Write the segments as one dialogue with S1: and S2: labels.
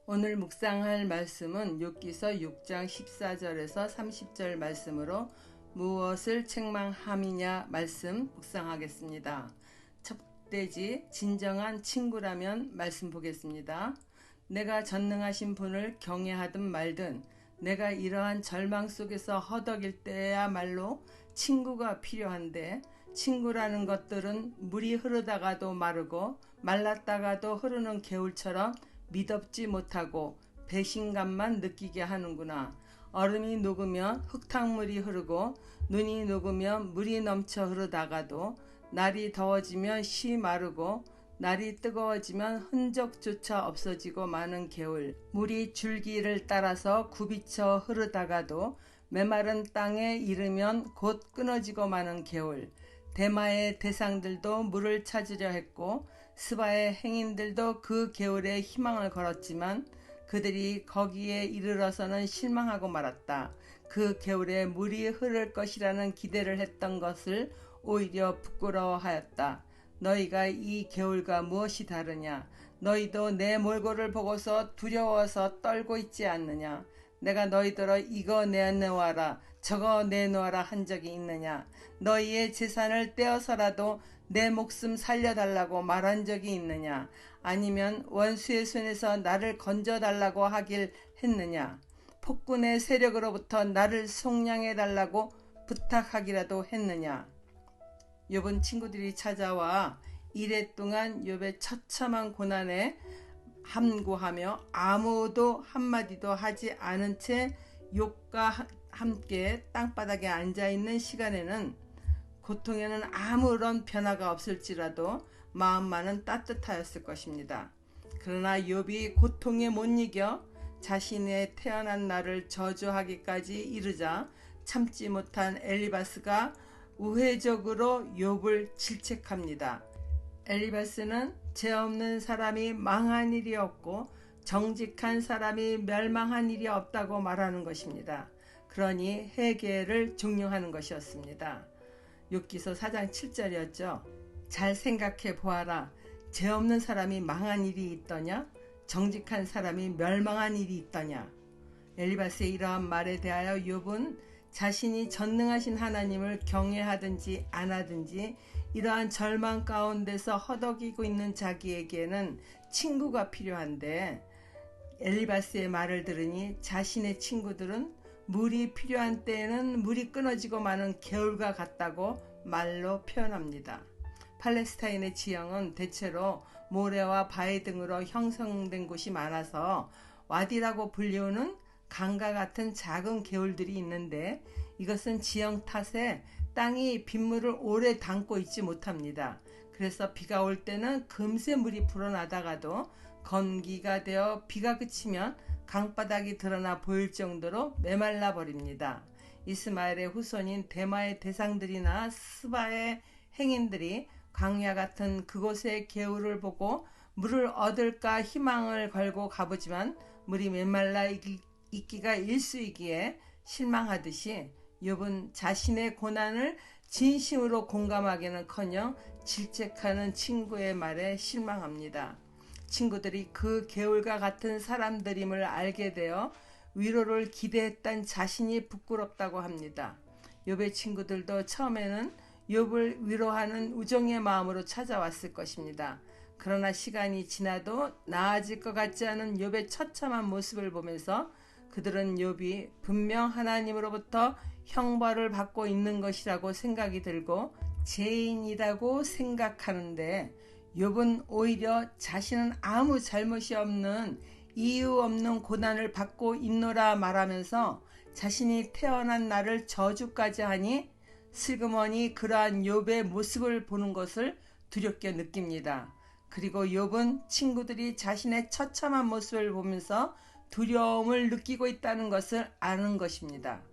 S1: 오늘 묵상할 말씀은 욥기서 6장 14절에서 30절 말씀으로 무엇을 책망함이냐 말씀 묵상하겠습니다. 첫돼지 진정한 친구라면 말씀 보겠습니다. 내가 전능하신 분을 경외하든 말든 내가 이러한 절망 속에서 허덕일 때야말로 친구가 필요한데, 친구라는 것들은 물이 흐르다가도 마르고 말랐다가도 흐르는 개울처럼 미덥지 못하고 배신감만 느끼게 하는구나. 얼음이 녹으면 흙탕물이 흐르고 눈이 녹으면 물이 넘쳐 흐르다가도 날이 더워지면 씨 마르고 날이 뜨거워지면 흔적조차 없어지고 마는 개울, 물이 줄기를 따라서 굽이쳐 흐르다가도 메마른 땅에 이르면 곧 끊어지고 마는 개울, 대마의 대상들도 물을 찾으려 했고 스바의 행인들도 그 개울에 희망을 걸었지만 그들이 거기에 이르러서는 실망하고 말았다. 그 개울에 물이 흐를 것이라는 기대를 했던 것을 오히려 부끄러워하였다. 너희가 이 개울과 무엇이 다르냐? 너희도 내 몰골을 보고서 두려워서 떨고 있지 않느냐? 내가 너희들어 이거 내놓아라 저거 내놓아라 한 적이 있느냐? 너희의 재산을 떼어서라도 내 목숨 살려달라고 말한 적이 있느냐? 아니면 원수의 손에서 나를 건져달라고 하길 했느냐? 폭군의 세력으로부터 나를 속량해달라고 부탁하기라도 했느냐? 욥은 친구들이 찾아와 이래 동안 욥의 처참한 고난에 함구하며 아무도 한마디도 하지 않은 채 욥과 함께 땅바닥에 앉아있는 시간에는 고통에는 아무런 변화가 없을지라도 마음만은 따뜻하였을 것입니다. 그러나 욥이 고통에 못 이겨 자신의 태어난 날을 저주하기까지 이르자 참지 못한 엘리바스가 우회적으로 욥을 질책합니다. 엘리바스는 죄 없는 사람이 망한 일이 없고 정직한 사람이 멸망한 일이 없다고 말하는 것입니다. 그러니 회개를 종용하는 것이었습니다. 욥기서 4장 7절이었죠. 잘 생각해 보아라. 죄 없는 사람이 망한 일이 있더냐? 정직한 사람이 멸망한 일이 있더냐? 엘리바스의 이러한 말에 대하여 욥은 자신이 전능하신 하나님을 경외하든지 안 하든지 이러한 절망 가운데서 허덕이고 있는 자기에게는 친구가 필요한데, 엘리바스의 말을 들으니 자신의 친구들은 물이 필요한 때에는 물이 끊어지고 마는 개울과 같다고 말로 표현합니다. 팔레스타인의 지형은 대체로 모래와 바위 등으로 형성된 곳이 많아서 와디라고 불리우는 강과 같은 작은 개울들이 있는데, 이것은 지형 탓에 땅이 빗물을 오래 담고 있지 못합니다. 그래서 비가 올 때는 금세 물이 불어나다가도 건기가 되어 비가 그치면 강바닥이 드러나 보일 정도로 메말라 버립니다. 이스마엘의 후손인 대마의 대상들이나 스바의 행인들이 광야 같은 그곳의 개울을 보고 물을 얻을까 희망을 걸고 가보지만 물이 메말라 있기가 일쑤이기에 실망하듯이 욥은 자신의 고난을 진심으로 공감하기는커녕 질책하는 친구의 말에 실망합니다. 친구들이 그 개울과 같은 사람들임을 알게 되어 위로를 기대했던 자신이 부끄럽다고 합니다. 욥의 친구들도 처음에는 욥을 위로하는 우정의 마음으로 찾아왔을 것입니다. 그러나 시간이 지나도 나아질 것 같지 않은 욥의 처참한 모습을 보면서 그들은 욥이 분명 하나님으로부터 형벌을 받고 있는 것이라고 생각이 들고 죄인이라고 생각하는데, 욥은 오히려 자신은 아무 잘못이 없는 이유 없는 고난을 받고 있노라 말하면서 자신이 태어난 날을 저주까지 하니 슬그머니 그러한 욥의 모습을 보는 것을 두렵게 느낍니다. 그리고 욥은 친구들이 자신의 처참한 모습을 보면서 두려움을 느끼고 있다는 것을 아는 것입니다.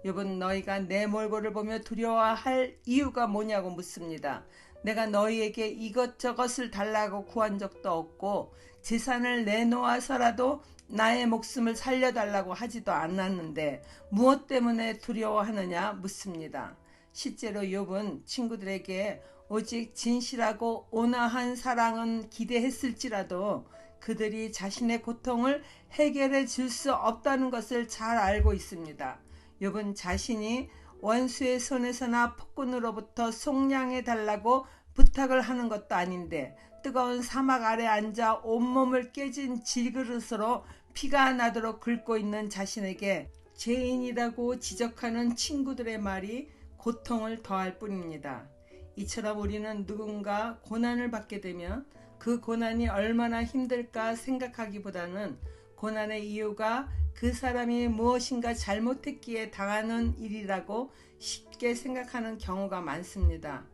S1: 욥은 너희가 내 몰골을 보며 두려워할 이유가 뭐냐고 묻습니다. 내가 너희에게 이것저것을 달라고 구한 적도 없고 재산을 내놓아서라도 나의 목숨을 살려달라고 하지도 않았는데 무엇 때문에 두려워하느냐 묻습니다. 실제로 욥은 친구들에게 오직 진실하고 온화한 사랑은 기대했을지라도 그들이 자신의 고통을 해결해 줄 수 없다는 것을 잘 알고 있습니다. 욥은 자신이 원수의 손에서나 폭군으로부터 속량해 달라고 부탁을 하는 것도 아닌데 뜨거운 사막 아래 앉아 온몸을 깨진 질그릇으로 피가 나도록 긁고 있는 자신에게 죄인이라고 지적하는 친구들의 말이 고통을 더할 뿐입니다. 이처럼 우리는 누군가 고난을 받게 되면 그 고난이 얼마나 힘들까 생각하기보다는 고난의 이유가 그 사람이 무엇인가 잘못했기에 당하는 일이라고 쉽게 생각하는 경우가 많습니다.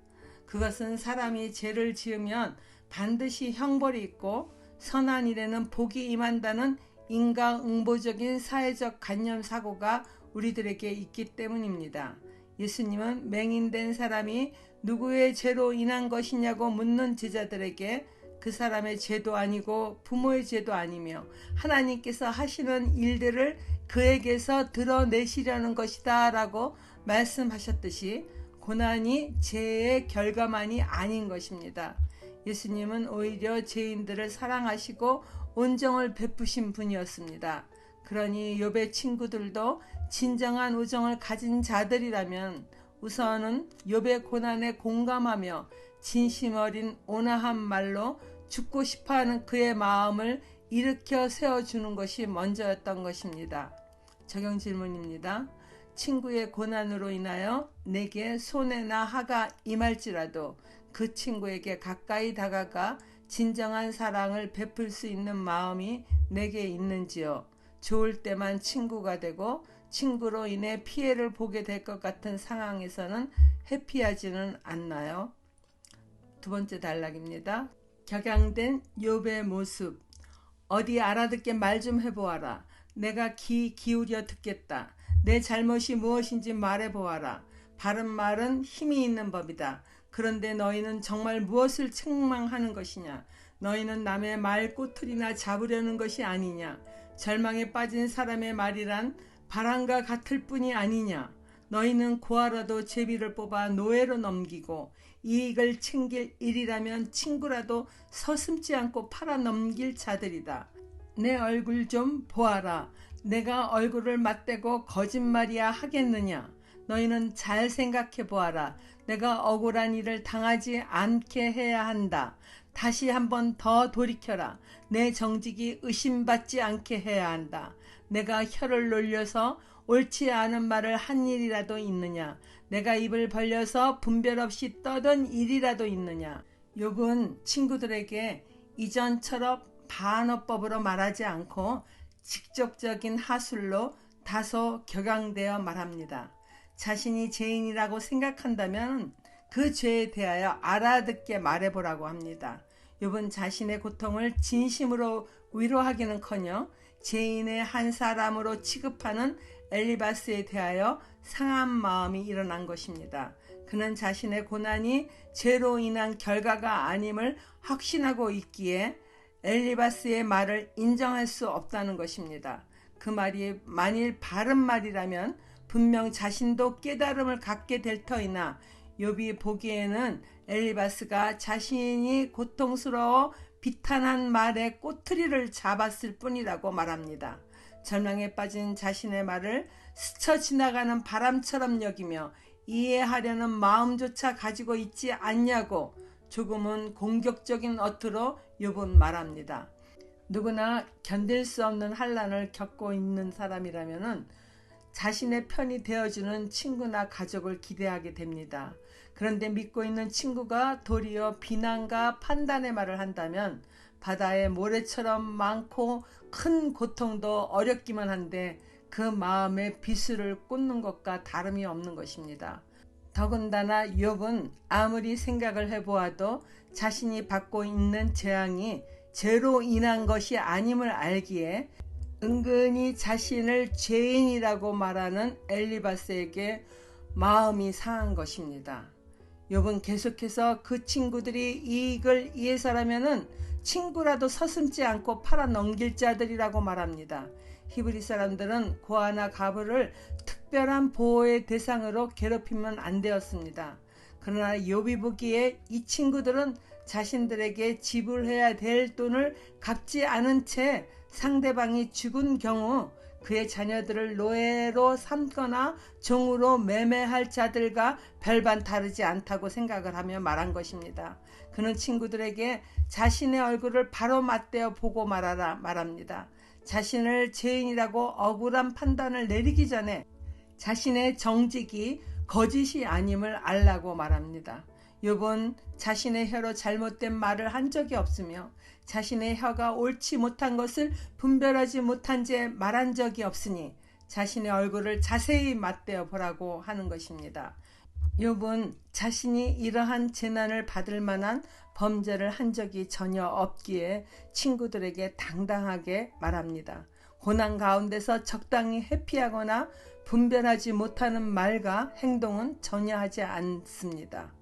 S1: 그것은 사람이 죄를 지으면 반드시 형벌이 있고 선한 일에는 복이 임한다는 인과응보적인 사회적 관념 사고가 우리들에게 있기 때문입니다. 예수님은 맹인된 사람이 누구의 죄로 인한 것이냐고 묻는 제자들에게 그 사람의 죄도 아니고 부모의 죄도 아니며 하나님께서 하시는 일들을 그에게서 드러내시려는 것이다 라고 말씀하셨듯이 고난이 죄의 결과만이 아닌 것입니다. 예수님은 오히려 죄인들을 사랑하시고 온정을 베푸신 분이었습니다. 그러니 욥의 친구들도 진정한 우정을 가진 자들이라면 우선은 욥의 고난에 공감하며 진심 어린 온화한 말로 죽고 싶어하는 그의 마음을 일으켜 세워주는 것이 먼저였던 것입니다. 적용 질문입니다. 친구의 고난으로 인하여 내게 손해나 하가 임할지라도 그 친구에게 가까이 다가가 진정한 사랑을 베풀 수 있는 마음이 내게 있는지요? 좋을 때만 친구가 되고 친구로 인해 피해를 보게 될 것 같은 상황에서는 회피하지는 않나요? 두 번째 단락입니다. 격양된 욥의 모습. 어디 알아듣게 말 좀 해보아라. 내가 귀 기울여 듣겠다. 내 잘못이 무엇인지 말해보아라. 바른 말은 힘이 있는 법이다. 그런데 너희는 정말 무엇을 책망하는 것이냐? 너희는 남의 말 꼬투리나 잡으려는 것이 아니냐? 절망에 빠진 사람의 말이란 바람과 같을 뿐이 아니냐? 너희는 고아라도 제비를 뽑아 노예로 넘기고 이익을 챙길 일이라면 친구라도 서슴지 않고 팔아 넘길 자들이다. 내 얼굴 좀 보아라. 내가 얼굴을 맞대고 거짓말이야 하겠느냐? 너희는 잘 생각해 보아라. 내가 억울한 일을 당하지 않게 해야 한다. 다시 한번 더 돌이켜라. 내 정직이 의심받지 않게 해야 한다. 내가 혀를 놀려서 옳지 않은 말을 한 일이라도 있느냐? 내가 입을 벌려서 분별 없이 떠든 일이라도 있느냐? 욥은 친구들에게 이전처럼 반어법으로 말하지 않고 직접적인 하술로 다소 격양되어 말합니다. 자신이 죄인이라고 생각한다면 그 죄에 대하여 알아듣게 말해보라고 합니다. 욥은 자신의 고통을 진심으로 위로하기는커녕 죄인의 한 사람으로 취급하는 엘리바스에 대하여 상한 마음이 일어난 것입니다. 그는 자신의 고난이 죄로 인한 결과가 아님을 확신하고 있기에 엘리바스의 말을 인정할 수 없다는 것입니다. 그 말이 만일 바른 말이라면 분명 자신도 깨달음을 갖게 될 터이나 욥이 보기에는 엘리바스가 자신이 고통스러워 비탄한 말에 꼬투리를 잡았을 뿐이라고 말합니다. 절망에 빠진 자신의 말을 스쳐 지나가는 바람처럼 여기며 이해하려는 마음조차 가지고 있지 않냐고 조금은 공격적인 어투로 욥은 말합니다. 누구나 견딜 수 없는 환난을 겪고 있는 사람이라면 자신의 편이 되어주는 친구나 가족을 기대하게 됩니다. 그런데 믿고 있는 친구가 도리어 비난과 판단의 말을 한다면 바다의 모래처럼 많고 큰 고통도 어렵기만 한데 그 마음에 비수를 꽂는 것과 다름이 없는 것입니다. 더군다나 욥은 아무리 생각을 해보아도 자신이 받고 있는 재앙이 죄로 인한 것이 아님을 알기에 은근히 자신을 죄인이라고 말하는 엘리바스에게 마음이 상한 것입니다. 욥은 계속해서 그 친구들이 이익을 위해서라면은 친구라도 서슴지 않고 팔아 넘길 자들이라고 말합니다. 히브리 사람들은 고아나 가부를 특별한 보호의 대상으로 괴롭히면 안 되었습니다. 그러나 욥이 보기에 이 친구들은 자신들에게 지불해야 될 돈을 갚지 않은 채 상대방이 죽은 경우 그의 자녀들을 노예로 삼거나 종으로 매매할 자들과 별반 다르지 않다고 생각을 하며 말한 것입니다. 그는 친구들에게 자신의 얼굴을 바로 맞대어 보고 말합니다. 자신을 죄인이라고 억울한 판단을 내리기 전에 자신의 정직이 거짓이 아님을 알라고 말합니다. 욥은 자신의 혀로 잘못된 말을 한 적이 없으며 자신의 혀가 옳지 못한 것을 분별하지 못한 채 말한 적이 없으니 자신의 얼굴을 자세히 맞대어 보라고 하는 것입니다. 욥은 자신이 이러한 재난을 받을 만한 범죄를 한 적이 전혀 없기에 친구들에게 당당하게 말합니다. 고난 가운데서 적당히 회피하거나 분별하지 못하는 말과 행동은 전혀 하지 않습니다.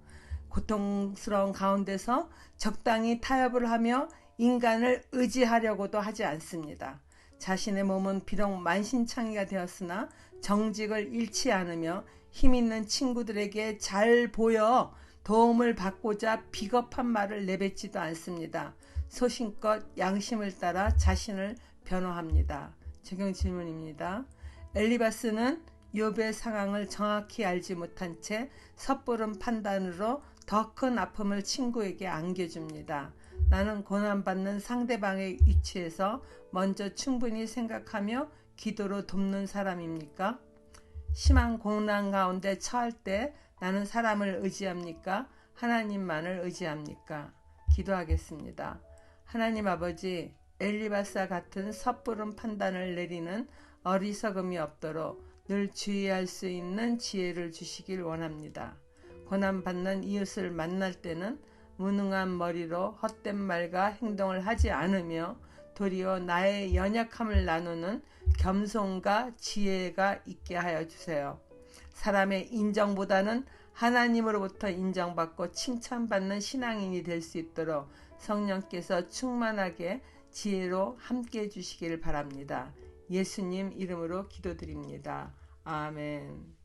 S1: 고통스러운 가운데서 적당히 타협을 하며 인간을 의지하려고도 하지 않습니다. 자신의 몸은 비록 만신창이가 되었으나 정직을 잃지 않으며 힘있는 친구들에게 잘 보여 도움을 받고자 비겁한 말을 내뱉지도 않습니다. 소신껏 양심을 따라 자신을 변호합니다. 적용 질문입니다. 엘리바스는 욥의 상황을 정확히 알지 못한 채 섣부른 판단으로 더 큰 아픔을 친구에게 안겨줍니다. 나는 고난받는 상대방의 위치에서 먼저 충분히 생각하며 기도로 돕는 사람입니까? 심한 고난 가운데 처할 때 나는 사람을 의지합니까? 하나님만을 의지합니까? 기도하겠습니다. 하나님 아버지, 엘리바스와 같은 섣부른 판단을 내리는 어리석음이 없도록 늘 주의할 수 있는 지혜를 주시길 원합니다. 고난받는 이웃을 만날 때는 무능한 머리로 헛된 말과 행동을 하지 않으며 도리어 나의 연약함을 나누는 겸손과 지혜가 있게 하여 주세요. 사람의 인정보다는 하나님으로부터 인정받고 칭찬받는 신앙인이 될 수 있도록 성령께서 충만하게 지혜로 함께해 주시길 바랍니다. 예수님 이름으로 기도드립니다. 아멘.